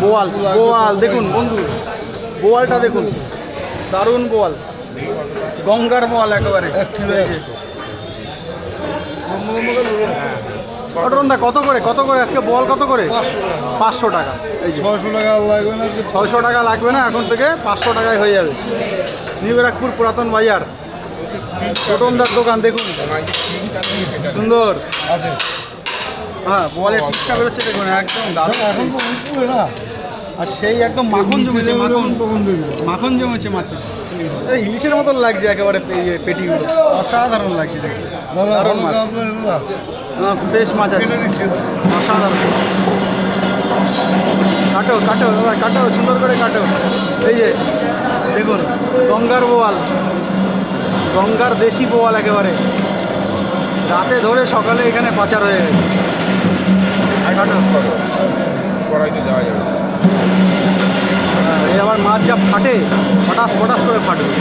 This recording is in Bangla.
বোয়াল বোয়াল দেখুন বন্ধু, বোয়ালটা দেখুন, দারুণ বোয়াল, গঙ্গার বোয়াল একেবারে। অটরন্দা কত করে আজকে বোয়াল কত করে? 500 টাকা। এই 600 টাকা লাগবে না, 600 টাকা লাগবে না, এখন থেকে 500 টাকায় হয়ে যাবে। নিউ ব্যারাকপুর পুরাতন বাজার, ছোটনদার দোকান দেখুন, সুন্দর আছে। হ্যাঁ বোয়ালের পিসটা বেরোচ্ছে দেখুন, একদম দারুণ এখন তো উঠবে না, আর সেই একদম মাখন জমেছে, তখন দেখবে। মাখন জমেছে মাছে, এই ইলিশের মতন লাগছে একেবারে পেটিগুলো, অসাধারণ লাগছে দেখতে। দাদা দারুণ ভালো মাছ, কাজ নেই দাদা, ফ্রেশ মাছ আছে, কেটে দিচ্ছি। অসাধারণ। কাটো কাটো দাদা কাটো, সুন্দর করে কাটো। এই যে দেখুন গঙ্গার বোয়াল, গঙ্গার দেশি বোয়াল একেবারে, রাতে ধরে সকালে এখানে পাচার হয়ে গেছে। কাটো, কড়াইতে দেওয়া যাবে। এই আবার মাছ যা ফাটে, ফটাস ফটাস করে ফাটবে।